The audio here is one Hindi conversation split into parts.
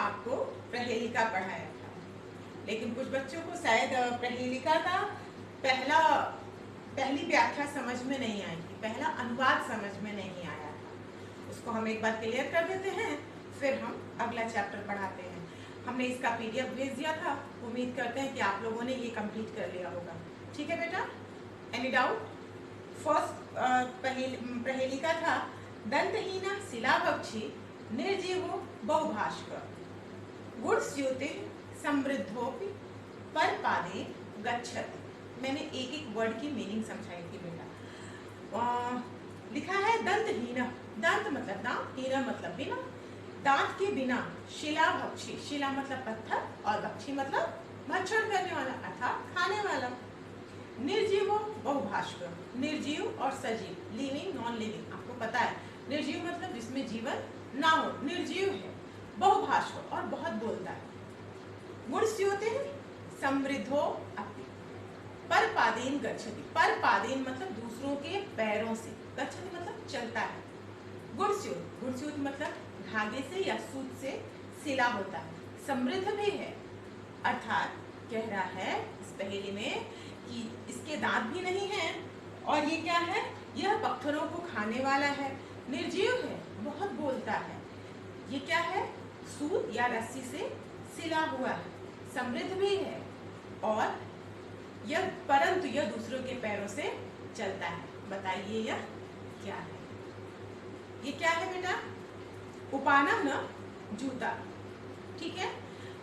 आपको प्रहेलिका पढ़ाया था, लेकिन कुछ बच्चों को शायद प्रहेलिका का पहली व्याख्या समझ में नहीं आई थी, पहला अनुवाद समझ में नहीं आया था। उसको हम एक बार क्लियर कर देते हैं, फिर हम अगला चैप्टर पढ़ाते हैं। हमने इसका PDF भेज दिया था, उम्मीद करते हैं कि आप लोगों ने ये कंप्लीट कर लिया होगा। ठीक है बेटा, एनी डाउट? फर्स्ट प्रहेलिका था दंतहीना शिलाभक्षी निर्जीवो बहुभाष्कर गुणस्यूते समृद्धोपि परपादे गच्छति। मैंने एक एक वर्ड की मीनिंग समझाई थी बेटा। लिखा है दंतहीना, दंत मतलब दांत, हीना मतलब बिना, दांत के बिना शिलाभक्षी, शिला मतलब पत्थर और भक्षी मतलब भक्षण करने वाला अर्थात खाने वाला। निर्जीवो बहुभाष्कर, निर्जीव और सजीव, लिविंग नॉन लिविंग, आपको पता है निर्जीव मतलब जिसमें जीवन ना हो, निर्जीव है। बहुभाष्कर और बहुत बोलता है। गुणस्यूते समृद्धो अपि परपादेन गच्छति, परपादेन मतलब दूसरों के पैरों से, गच्छति मतलब चलता है। गुणस्यूत, गुणस्यूत मतलब धागे से या सूत से सिला होता है। समृद्ध भी है, अर्थात कह रहा है इस पहेली में कि इसके दांत भी नहीं है और ये क्या है, यह पत्थरों को खाने वाला है, निर्जीव है, बहुत बोलता है। ये क्या है, सूत या रस्सी से सिला हुआ है, समृद्ध भी है और यह परंतु यह दूसरों के पैरों से चलता है। बताइए यह क्या है? ये क्या है बेटा? उपानम न जूता। ठीक है,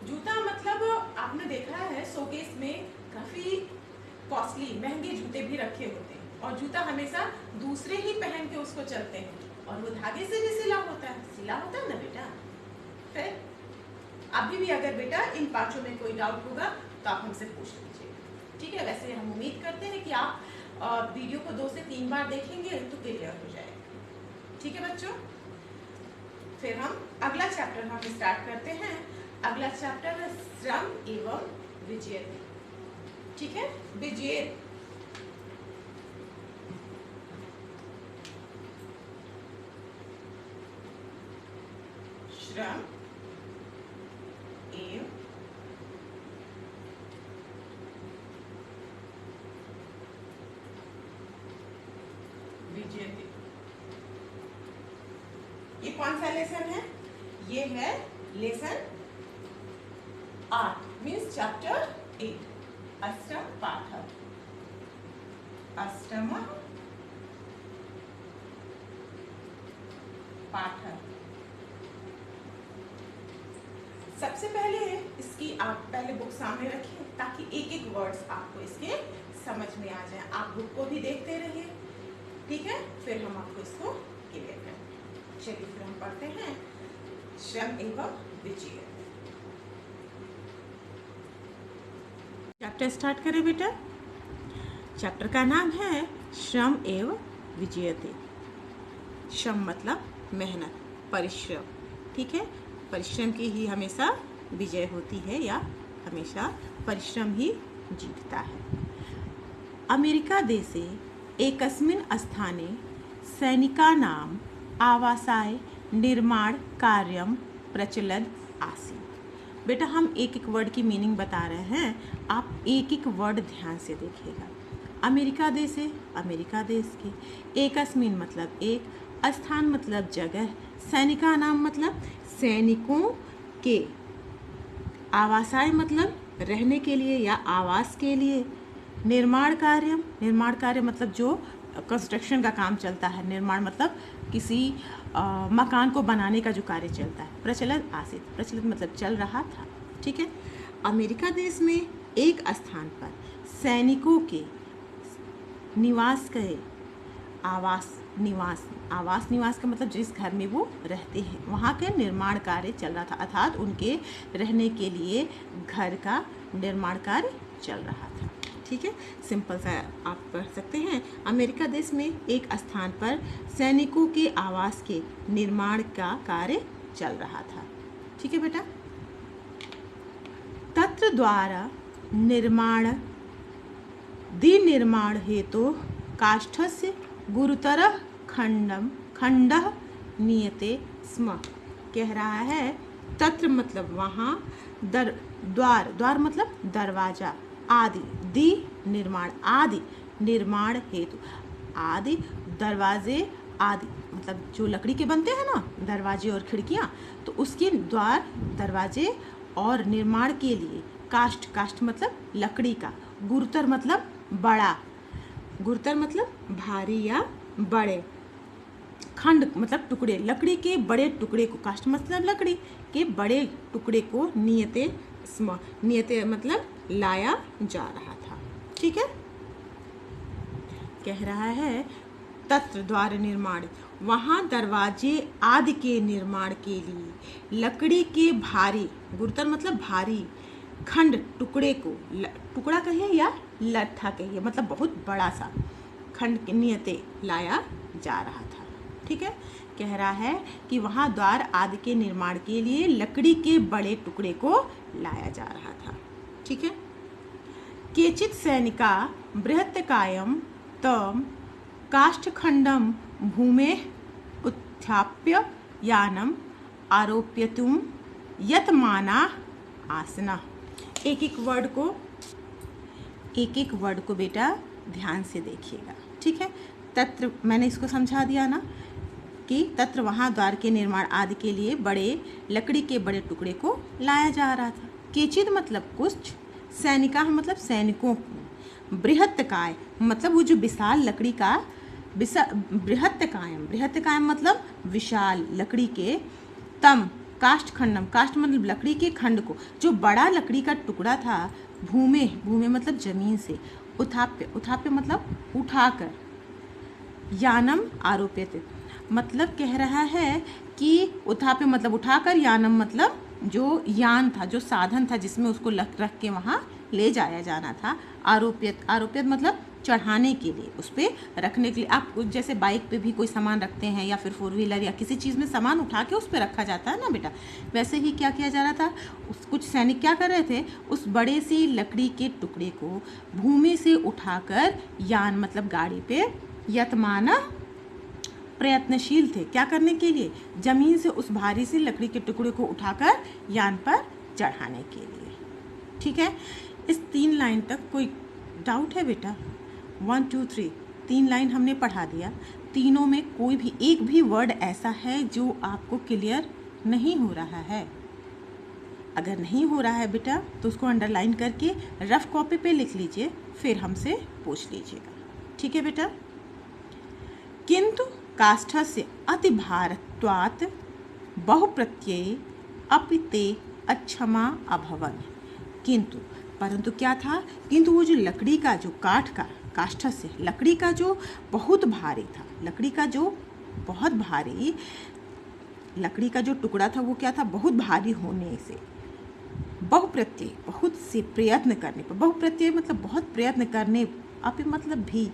जूता मतलब आपने देखा है शोकेस में काफी कॉस्टली महंगे जूते भी रखे होते हैं और जूता हमेशा दूसरे ही पहन के उसको चलते हैं और वो धागे से भी सिला होता है, सिला होता है ना बेटा। फिर अभी भी अगर बेटा इन पांचों में कोई डाउट होगा तो आप हमसे पूछ लीजिए। ठीक है, वैसे हम उम्मीद करते हैं कि आप वीडियो को 2 से 3 बार देखेंगे तो क्लियर हो जाएगा। ठीक है बच्चों, फिर हम अगला चैप्टर हम स्टार्ट करते हैं। अगला चैप्टर है श्रम एवं विजयते। ठीक है, विजय श्रम एवं विजयते। ये कौन सा लेसन है? ये है लेसन 8 मीन्स चैप्टर 8, अष्टम पाठ, अष्टम पाठ। सबसे पहले इसकी आप पहले बुक सामने रखिए ताकि एक एक वर्ड्स आपको इसके समझ में आ जाए। आप बुक को भी देखते रहिए, ठीक है, फिर हम आपको इसको क्लियर करेंगे। चलिए फिर हम पढ़ते हैं श्रम एवं विजय। चैप्टर स्टार्ट करें बेटा। चैप्टर का नाम है श्रम एवं विजयते। श्रम मतलब मेहनत, परिश्रम। ठीक है, परिश्रम की ही हमेशा विजय होती है या हमेशा परिश्रम ही जीतता है। अमेरिका देशे एकस्मिन् स्थाने सैनिकानाम् आवासाय निर्माण कार्यं प्रचलद आसीत्। बेटा हम एक एक वर्ड की मीनिंग बता रहे हैं, आप एक एक वर्ड ध्यान से देखिएगा। अमेरिका देश है, अमेरिका देश के, एकस्मिन मतलब एक, स्थान मतलब जगह, सैनिका नाम मतलब सैनिकों के, आवासाय मतलब रहने के लिए या आवास के लिए, निर्माण कार्य, निर्माण कार्य मतलब जो कंस्ट्रक्शन का काम चलता है, निर्माण मतलब किसी मकान को बनाने का जो कार्य चलता है। प्रचलित आसित, प्रचलित मतलब चल रहा था। ठीक है, अमेरिका देश में एक स्थान पर सैनिकों के निवास के, आवास निवास, आवास निवास का मतलब जिस घर में वो रहते हैं वहाँ के निर्माण कार्य चल रहा था, अर्थात उनके रहने के लिए घर का निर्माण कार्य चल रहा था। ठीक है, सिंपल सा आप पढ़ सकते हैं। अमेरिका देश में एक स्थान पर सैनिकों के आवास के निर्माण का कार्य चल रहा था। ठीक है बेटा, तत्र द्वारा निर्माण निर्माण हेतु काष्ठस्य गुरुतरः खंडः नीयते स्म। कह रहा है तत्र मतलब वहाँ, द्वार, द्वार मतलब दरवाजा, आदि, दी निर्माण, आदि निर्माण हेतु, आदि दरवाजे, आदि मतलब जो लकड़ी के बनते हैं ना दरवाजे और खिड़कियाँ, तो उसके द्वार, दरवाजे और निर्माण के लिए, काष्ठ, काष्ठ मतलब लकड़ी का, गुरुतर मतलब बड़ा, गुरुतर मतलब भारी या बड़े, खंड मतलब टुकड़े, लकड़ी के बड़े टुकड़े को, काष्ठ मतलब लकड़ी के बड़े टुकड़े को नियते स्म, नियते मतलब लाया जा रहा था। ठीक है, कह रहा है तत्र द्वार निर्माण, वहाँ दरवाजे आदि के निर्माण के लिए लकड़ी के भारी, गुरुतर मतलब भारी, खंड टुकड़े को, टुकड़ा कहिए या लट्ठा कहिए, मतलब बहुत बड़ा सा खंड नियते लाया जा रहा था। ठीक है, कह रहा है कि वहाँ द्वार आदि के निर्माण के लिए लकड़ी के बड़े टुकड़े को लाया जा रहा था। ठीक है, केचित् सैनिका बृहत्कायं तम काष्ठखंडम भूमेः उत्थाप्य यानम आरोप्यतुम यतमाना आसना। एक एक वर्ड को बेटा ध्यान से देखिएगा। ठीक है, तत्र मैंने इसको समझा दिया ना कि तत्र वहाँ द्वार के निर्माण आदि के लिए बड़े लकड़ी के बड़े टुकड़े को लाया जा रहा था। केचिद मतलब कुछ, सैनिका मतलब सैनिकों को, बृहत्काय मतलब वो जो विशाल लकड़ी का, बृहत्कायम मतलब विशाल लकड़ी के, तम काष्ठखंडम, काष्ठ मतलब लकड़ी के खंड को, जो बड़ा लकड़ी का टुकड़ा था, भूमे, भूमे मतलब जमीन से, उत्थाप्य, उत्थाप्य मतलब उठाकर, यानम आरोप्यते मतलब कह रहा है कि उत्थाप्य मतलब उठाकर, यानम मतलब जो यान था, जो साधन था जिसमें उसको रख के वहाँ ले जाया जाना था, आरोप्यत, आरोप्यत मतलब चढ़ाने के लिए, उस पर रखने के लिए। आप जैसे बाइक पे भी कोई सामान रखते हैं या फिर 4 व्हीलर या किसी चीज़ में सामान उठा के उस पर रखा जाता है ना बेटा, वैसे ही क्या किया जा रहा था, कुछ सैनिक क्या कर रहे थे, उस बड़े सी लकड़ी के टुकड़े को भूमि से उठाकर, यान मतलब गाड़ी पे, यतमाना प्रयत्नशील थे, क्या करने के लिए, जमीन से उस भारी सी लकड़ी के टुकड़े को उठाकर यान पर चढ़ाने के लिए। ठीक है, इस 3 लाइन तक कोई डाउट है बेटा? 1 2 3 3 लाइन हमने पढ़ा दिया, तीनों में कोई भी एक भी वर्ड ऐसा है जो आपको क्लियर नहीं हो रहा है? अगर नहीं हो रहा है बेटा तो उसको अंडरलाइन करके रफ कॉपी पे लिख लीजिए, फिर हमसे पूछ लीजिएगा। ठीक है बेटा, किंतु काष्ठस्य अतिभारत्वात् बहुप्रत्यये अपि ते अक्षमा अभवन्। किंतु परंतु क्या था, किंतु वो जो लकड़ी का, जो काठ का, काष्ठ से लकड़ी का जो बहुत भारी था, लकड़ी का जो बहुत भारी, लकड़ी का जो टुकड़ा था वो क्या था, बहुत भारी होने से, बहुप्रत्यय बहुत से प्रयत्न करने पर, बहुप्रत्यय मतलब बहुत प्रयत्न करने, अपि मतलब भी,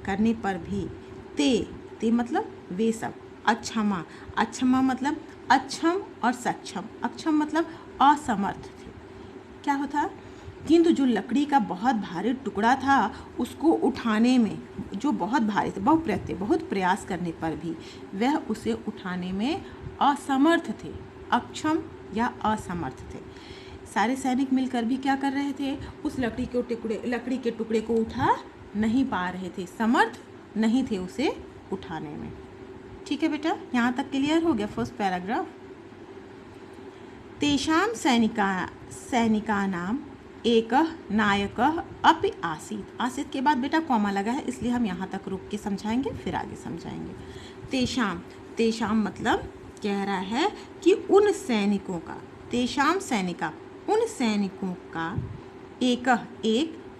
करने पर भी, ते मतलब वे सब, अक्षमा, अक्षमा मतलब अक्षम और सक्षम, अक्षम मतलब असमर्थ थे। क्या होता, किंतु जो लकड़ी का बहुत भारी टुकड़ा था उसको उठाने में, जो बहुत भारी थे, बहुप्रत्यय बहुत प्रयास करने पर भी वह उसे उठाने में असमर्थ थे, अक्षम या असमर्थ थे। सारे सैनिक मिलकर भी क्या कर रहे थे, उस लकड़ी के टुकड़े को उठा नहीं पा रहे थे, समर्थ नहीं थे उसे उठाने में। ठीक है बेटा, यहाँ तक क्लियर हो गया फर्स्ट पैराग्राफ। तेषां सैनिकानाम एकः नायकः अपि आसीत्, आसीत् के बाद बेटा कॉमा लगा है इसलिए हम यहाँ तक रुक के समझाएंगे, फिर आगे समझाएंगे। तेषां मतलब कह रहा है कि उन सैनिकों का, तेषां सैनिका उन सैनिकों का, एक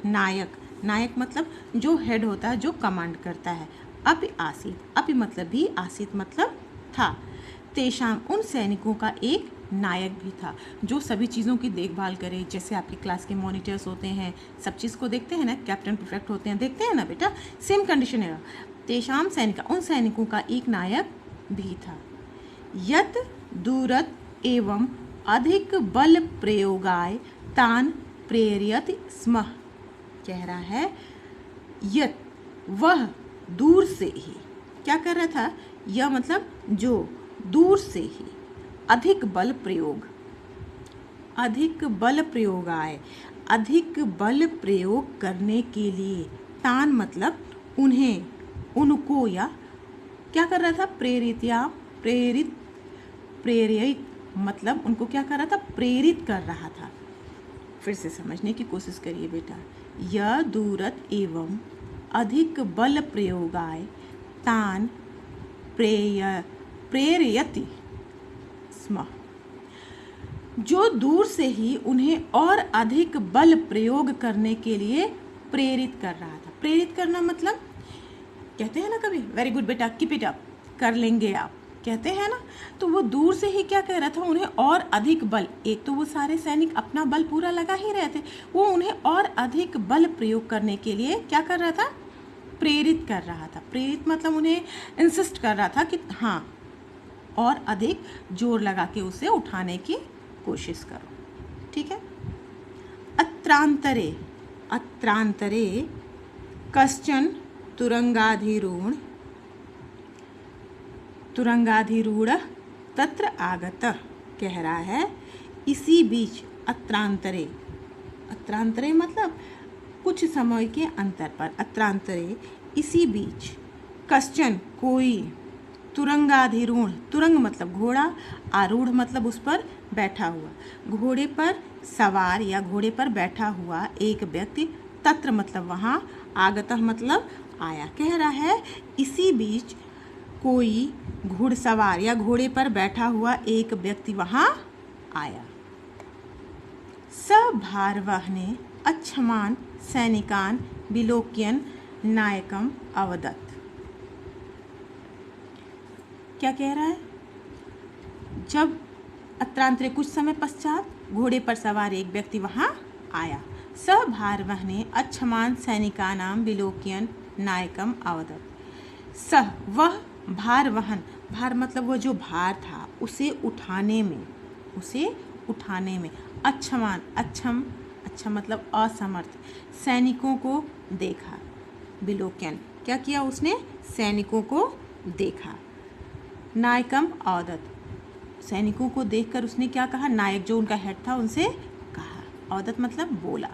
नायक, नायक मतलब जो हेड होता है, जो कमांड करता है, अपि आसीत्, अपि मतलब भी, आसीत् मतलब था, तेषां उन सैनिकों का एक नायक भी था जो सभी चीज़ों की देखभाल करे, जैसे आपके क्लास के मॉनिटर्स होते हैं, सब चीज़ को देखते हैं ना, कैप्टन प्रीफेक्ट होते हैं, देखते हैं ना बेटा, सेम कंडीशन है। तेषां सैनिका उन सैनिकों का एक नायक भी था, यत दूरत एवं अधिक बल प्रयोगाय तान प्रेरयति स्म। कह रहा है यत वह दूर से ही क्या कर रहा था, यह मतलब जो दूर से ही, अधिक बल प्रयोग अधिक बल प्रयोगाय, अधिक बल प्रयोग करने के लिए। तान मतलब उन्हें, उनको, या क्या कर रहा था, प्रेरित या प्रेरित मतलब उनको क्या कर रहा था, प्रेरित कर रहा था। फिर से समझने की कोशिश करिए बेटा। यह दूरत एवं अधिक बल प्रयोगाय तान प्रेरयति स्म। जो दूर से ही उन्हें और अधिक बल प्रयोग करने के लिए प्रेरित कर रहा था। प्रेरित करना मतलब कहते हैं ना कभी, वेरी गुड बेटा, कीप इट अप, कर लेंगे आप, कहते हैं ना। तो वो दूर से ही क्या कह रहा था, उन्हें और अधिक बल, एक तो वो सारे सैनिक अपना बल पूरा लगा ही रहे थे, वो उन्हें और अधिक बल प्रयोग करने के लिए क्या कर रहा था, प्रेरित कर रहा था। प्रेरित मतलब उन्हें इंसिस्ट कर रहा था कि हाँ, और अधिक जोर लगा के उसे उठाने की कोशिश करो। ठीक है। अत्रांतरे, अत्रांतरे कश्चन तुरंगाधिरूढ़ तत्र आगतः, कह रहा है इसी बीच, अत्रांतरे, अत्रांतरे मतलब कुछ समय के अंतर पर, अत्रांतरे इसी बीच, कश्चन कोई, तुरंगाधिरूढ़, तुरंग मतलब घोड़ा, आरूढ़ मतलब उस पर बैठा हुआ, घोड़े पर सवार या घोड़े पर बैठा हुआ एक व्यक्ति, तत्र मतलब वहाँ, आगतः मतलब आया। कह रहा है इसी बीच कोई घुड़सवार या घोड़े पर बैठा हुआ एक व्यक्ति वहाँ आया। सभारवह्ने अच्छमान सैनिकान विलोक्यन नायकम अवदत्। क्या कह रहा है, जब अत्रांतरे कुछ समय पश्चात घोड़े पर सवार एक व्यक्ति वहाँ आया। सभारवह्ने अच्छमान सैनिकानाम विलोक्यन नायकम अवदत्। सह वह, भारवहन, भार मतलब वो जो भार था उसे उठाने में, उसे उठाने में, अच्छमान, अच्छम, अच्छा मतलब असमर्थ, सैनिकों को देखा। विलोक्यन क्या किया उसने, सैनिकों को देखा। नायकम अवदत्, सैनिकों को देखकर उसने क्या कहा, नायक जो उनका हेड था उनसे कहा। अवदत् मतलब बोला।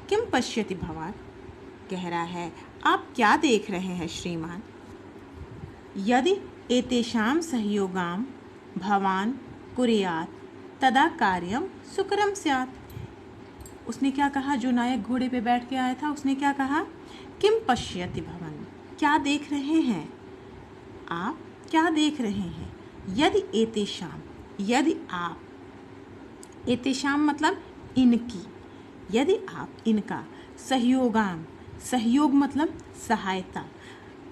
किम पश्यति भवान, कह रहा है आप क्या देख रहे हैं श्रीमान। यदि एतेषां सहयोगाम भवान कुर्यात् तदा कार्यम सुकरम स्यात्। उसने क्या कहा, जो नायक घोड़े पे बैठ के आया था उसने क्या कहा, किम पश्यति भवान, क्या देख रहे हैं आप, क्या देख रहे हैं। यदि एतेषां, यदि आप, एतेषां मतलब इनकी, यदि आप इनका, सहयोगाम, सहयोग मतलब सहायता,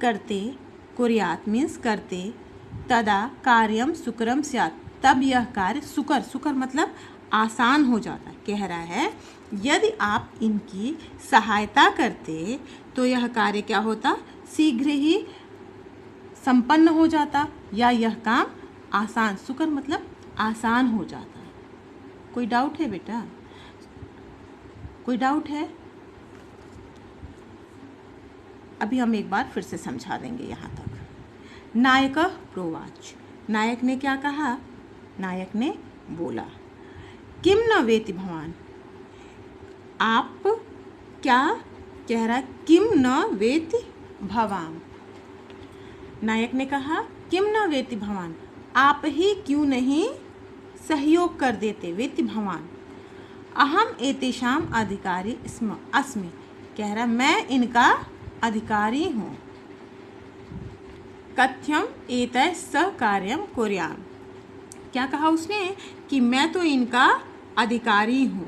करते, कुर्यात मीन्स करते, तदा कार्यम सुकरम स्यात्, तब यह कार्य, सुकर, सुकर मतलब आसान हो जाता है। कह रहा है यदि आप इनकी सहायता करते तो यह कार्य क्या होता, शीघ्र ही संपन्न हो जाता, या यह काम आसान, सुकर मतलब आसान हो जाता। कोई डाउट है बेटा, कोई डाउट है? अभी हम एक बार फिर से समझा देंगे यहाँ तक। नायक प्रोवाच, नायक ने क्या कहा, नायक ने बोला, किम न वेति भवान, आप क्या, कह रहा किम न वेति भवान। नायक ने कहा किम न वेति भवान, आप ही क्यों नहीं सहयोग कर देते, वेति भवान। अहम एतेषाम अधिकारी अस्मि, कह रहा मैं इनका अधिकारी हूँ। कथ्यम एतैः सह कार्यम कुर्याम, क्या कहा उसने कि मैं तो इनका अधिकारी हूँ।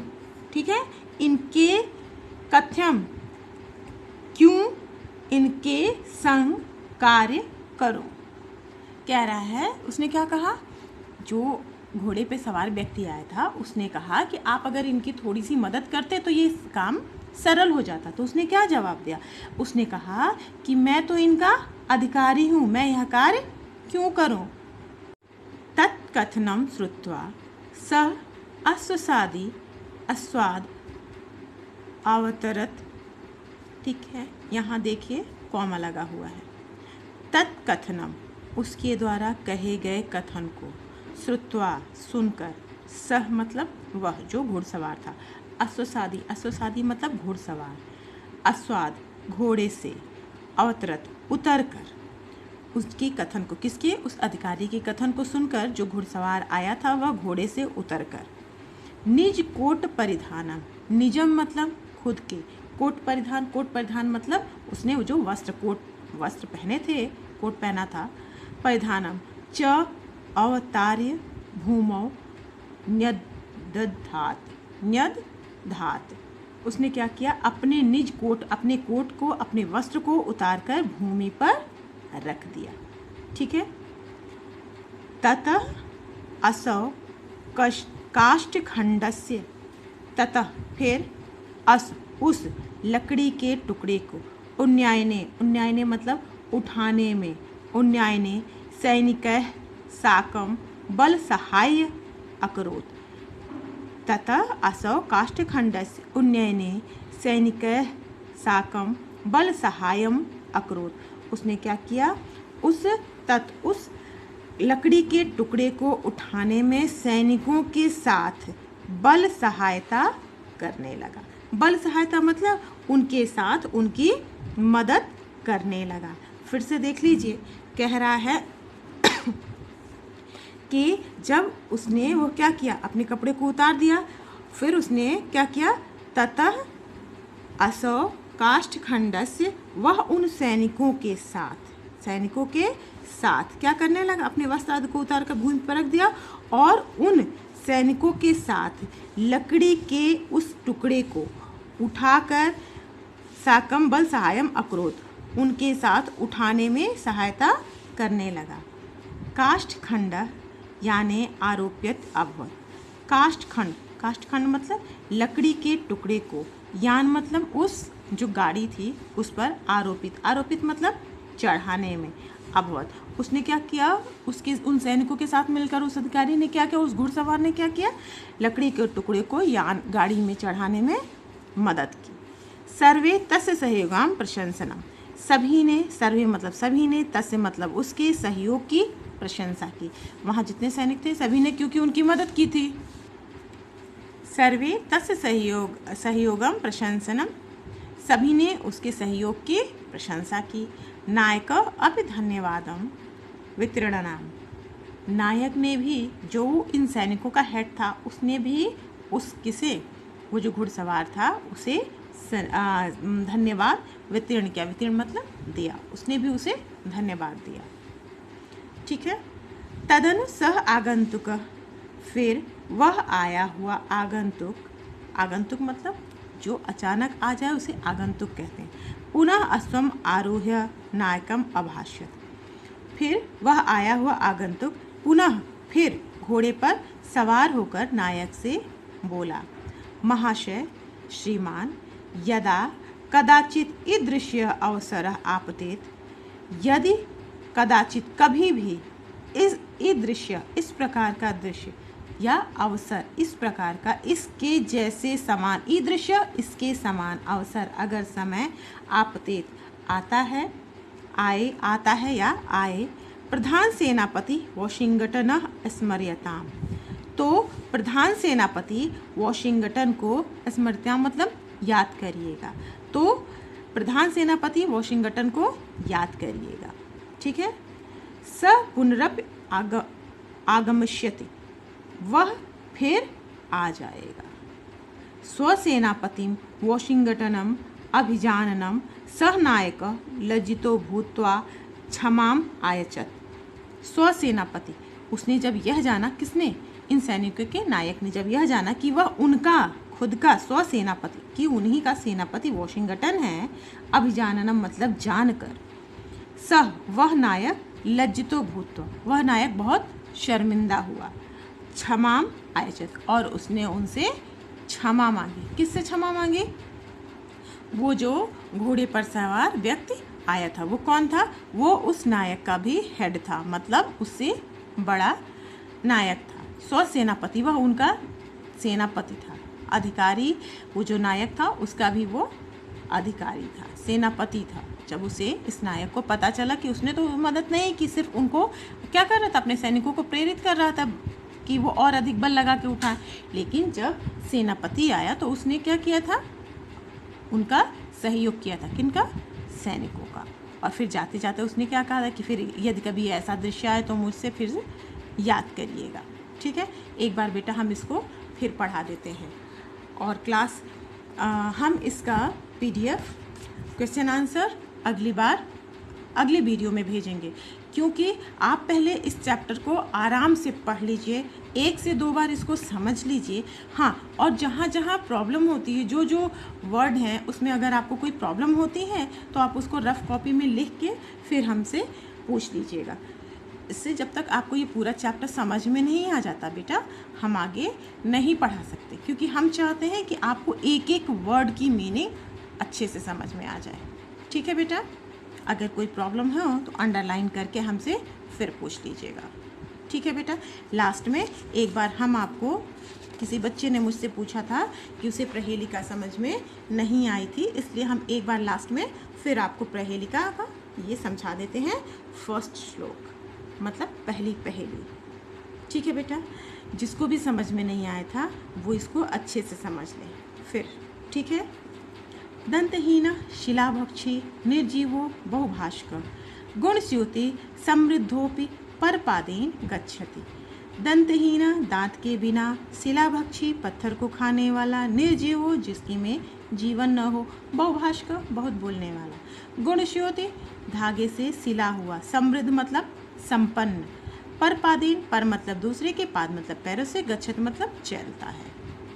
ठीक है, इनके कथ्यम क्यों, इनके संग कार्य करो। कह रहा है उसने क्या कहा, जो घोड़े पे सवार व्यक्ति आया था उसने कहा कि आप अगर इनकी थोड़ी सी मदद करते तो ये काम सरल हो जाता। तो उसने क्या जवाब दिया, उसने कहा कि मैं तो इनका अधिकारी हूँ, मैं यह कार्य क्यों करूँ। तत्कथनम श्रुत्वा सः अस्वसादी अस्वाद अवतरत। ठीक है, यहाँ देखिए कॉमा लगा हुआ है। तत्कथनम उसके द्वारा कहे गए कथन को, श्रुत्वा सुनकर, सह मतलब वह जो घुड़सवार था। अश्वसादी, अश्वसादी मतलब घुड़सवार। अश्वाद घोड़े से, अवतरत उतर कर, उसकी कथन को, किसके, उस अधिकारी के कथन को सुनकर जो घुड़सवार आया था वह घोड़े से उतर कर। निज कोट परिधानम, निजम मतलब खुद के, कोट परिधान, कोट परिधान मतलब उसने जो वस्त्र, कोट वस्त्र पहने थे, कोट पहना था। परिधानम च अवतार्य भूमौ न्यदधात, न्यदधात, उसने क्या किया, अपने निज कोट, अपने कोट को, अपने वस्त्र को उतारकर भूमि पर रख दिया। ठीक है। ततः असौ काष्ठखंडस्य, ततः फिर उस लकड़ी के टुकड़े को, उन्नयने, उन्नयने मतलब उठाने में, उन्नयने सैनिकैः साकं बल सहाय अकरोत्। ततः असौ काष्ठखंडस्य उन्नयने सैनिकैः साकं बल सहायम अकरोत्, उसने क्या किया, उस लकड़ी के टुकड़े को उठाने में सैनिकों के साथ बल सहायता करने लगा। बल सहायता मतलब उनके साथ उनकी मदद करने लगा। फिर से देख लीजिए, कह रहा है कि जब उसने वो क्या किया, अपने कपड़े को उतार दिया, फिर उसने क्या किया, ततः असौ काष्ठखंडस्य, वह उन सैनिकों के साथ क्या करने लगा, अपने वस्त्र आदि को उतार कर भूमि पर रख दिया और उन सैनिकों के साथ लकड़ी के उस टुकड़े को उठाकर साकम बल सहायम अकरोत, उनके साथ उठाने में सहायता करने लगा। काष्ठखंड यानी आरोपित अभवत। काष्ठखंड, काष्ठखंड मतलब लकड़ी के टुकड़े को, यान मतलब उस जो गाड़ी थी उस पर आरोपित, आरोपित मतलब चढ़ाने में, अभवत, उसने क्या किया, उसके उन सैनिकों के साथ मिलकर उस अधिकारी ने क्या किया, उस घुड़सवार ने क्या किया, लकड़ी के टुकड़े को यान गाड़ी में चढ़ाने में मदद की। सर्वे तस्य सहयोगाम प्रशंसनम, सभी ने, सर्वे मतलब सभी ने, तस्य मतलब उसके, सहयोग की प्रशंसा की। वहाँ जितने सैनिक थे सभी ने, क्योंकि उनकी मदद की थी। सर्वे तस्य सहयोगम प्रशंसनम, सभी ने उसके सहयोग की प्रशंसा की। नायक अपि धन्यवादम वितरणनाम, नायक ने भी, जो इन सैनिकों का हेड था, उसने भी उस किसे, वो जो घुड़सवार था उसे धन्यवाद वितरण किया। वितरण मतलब दिया, उसने भी उसे धन्यवाद दिया। ठीक है। तदनु सह आगंतुक, फिर वह आया हुआ आगंतुक, आगंतुक मतलब जो अचानक आ जाए उसे आगंतुक कहते हैं। पुनः अश्वम आरोह्य नायकम अभाष्यत, फिर वह आया हुआ आगंतुक पुनः फिर घोड़े पर सवार होकर नायक से बोला, महाशय श्रीमान, यदा कदाचित ईदृश्य अवसरः आपतेत, यदि कदाचित कभी भी इस ईदृश्य, इस प्रकार का दृश्य या अवसर, इस प्रकार का, इसके जैसे समान, ईदृश्य इसके समान, अवसर अगर समय आपतेत आता है, आए, आता है या आए, प्रधान सेनापति वॉशिंगटन स्मर्यताम, तो प्रधान सेनापति वॉशिंगटन को स्मर्यताम मतलब याद करिएगा, तो प्रधान सेनापति वॉशिंगटन को याद करिएगा। ठीक है। स पुनरपि आगमिष्यति, वह फिर आ जाएगा। स्वसेनापतिम वॉशिंगटनम अभिजाननम सह नायक लज्जितो भूत्वा क्षमाम आयचत। स्वसेनापति, उसने जब यह जाना, किसने, इन सैनिकों के नायक ने जब यह जाना कि वह उनका खुद का स्वसेनापति, कि उन्हीं का सेनापति वॉशिंगटन है, अभिजाननम मतलब जानकर, सह वह नायक, लज्जितो भूत्वा वह नायक बहुत शर्मिंदा हुआ, क्षमाम आयचत और उसने उनसे क्षमा मांगी। किससे क्षमा मांगी? वो जो घोड़े पर सवार व्यक्ति आया था वो कौन था? वो उस नायक का भी हेड था, मतलब उससे बड़ा नायक था। स्वसेनापति वह उनका सेनापति था, अधिकारी वो जो नायक था उसका भी वो अधिकारी था, सेनापति था। जब उसे इस नायक को पता चला कि उसने तो मदद नहीं की, सिर्फ उनको क्या कर रहा था, अपने सैनिकों को प्रेरित कर रहा था कि वो और अधिक बल लगा के उठाए, लेकिन जब सेनापति आया तो उसने क्या किया था, उनका सहयोग किया था। किनका? सैनिकों का। और फिर जाते जाते उसने क्या कहा था कि फिर यदि कभी ऐसा दृश्य आए तो मुझसे फिर से याद करिएगा। ठीक है, एक बार बेटा हम इसको फिर पढ़ा देते हैं और क्लास हम इसका PDF क्वेश्चन आंसर अगली वीडियो में भेजेंगे, क्योंकि आप पहले इस चैप्टर को आराम से पढ़ लीजिए, 1 से 2 बार इसको समझ लीजिए। हाँ, और जहाँ जहाँ प्रॉब्लम होती है, जो जो वर्ड हैं उसमें अगर आपको कोई प्रॉब्लम होती है तो आप उसको रफ कॉपी में लिख के फिर हमसे पूछ लीजिएगा। इससे जब तक आपको ये पूरा चैप्टर समझ में नहीं आ जाता बेटा, हम आगे नहीं पढ़ा सकते, क्योंकि हम चाहते हैं कि आपको एक एक वर्ड की मीनिंग अच्छे से समझ में आ जाए। ठीक है बेटा, अगर कोई प्रॉब्लम हो तो अंडरलाइन करके हमसे फिर पूछ लीजिएगा। ठीक है बेटा, लास्ट में एक बार हम आपको, किसी बच्चे ने मुझसे पूछा था कि उसे प्रहेलिका समझ में नहीं आई थी, इसलिए हम एक बार लास्ट में फिर आपको प्रहेलिका का ये समझा देते हैं। फर्स्ट श्लोक मतलब पहली पहेली। ठीक है बेटा, जिसको भी समझ में नहीं आया था वो इसको अच्छे से समझ लें फिर। ठीक है, दंतहीन शिलाभक्षी निर्जीवो बहुभाष्क गुणस्यूति समृद्धोपि परपादेन गच्छति। दंतहीन दांत के बिना, शिलाभक्षी पत्थर को खाने वाला, निर्जीवो जिसकी में जीवन न हो, बहुभाष्क बहुत बोलने वाला, गुणस्यूति धागे से सिला हुआ, समृद्ध मतलब संपन्न, परपादेन पर मतलब दूसरे के, पाद मतलब पैरों से, गच्छत मतलब चलता है।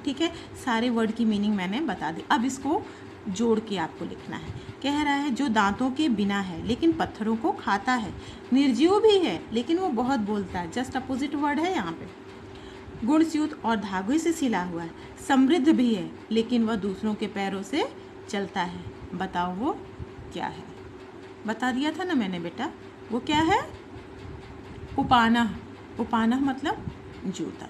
ठीक है, सारे वर्ड की मीनिंग मैंने बता दी। अब इसको जोड़ के आपको लिखना है। कह रहा है जो दांतों के बिना है लेकिन पत्थरों को खाता है, निर्जीव भी है लेकिन वो बहुत बोलता है, जस्ट अपोजिट वर्ड है यहाँ पे। गुणस्यूत और धागे से सिला हुआ है, समृद्ध भी है लेकिन वह दूसरों के पैरों से चलता है। बताओ वो क्या है? बता दिया था ना मैंने बेटा, वो क्या है? उपानह। उपानह मतलब जूता।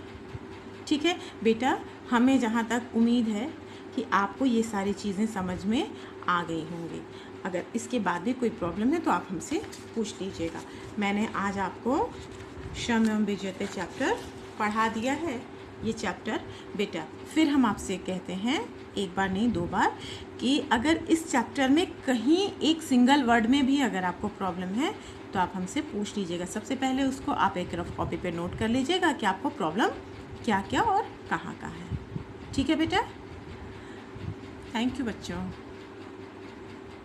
ठीक है बेटा, हमें जहाँ तक उम्मीद है कि आपको ये सारी चीज़ें समझ में आ गई होंगी। अगर इसके बाद भी कोई प्रॉब्लम है तो आप हमसे पूछ लीजिएगा। मैंने आज आपको श्रम एवं विजयते चैप्टर पढ़ा दिया है। ये चैप्टर बेटा फिर हम आपसे कहते हैं, एक बार नहीं 2 बार, कि अगर इस चैप्टर में कहीं एक सिंगल वर्ड में भी अगर आपको प्रॉब्लम है तो आप हमसे पूछ लीजिएगा। सबसे पहले उसको आप एक रफ कॉपी पे नोट कर लीजिएगा कि आपको प्रॉब्लम क्या क्या और कहाँ है। ठीक है बेटा, थैंक यू बच्चों।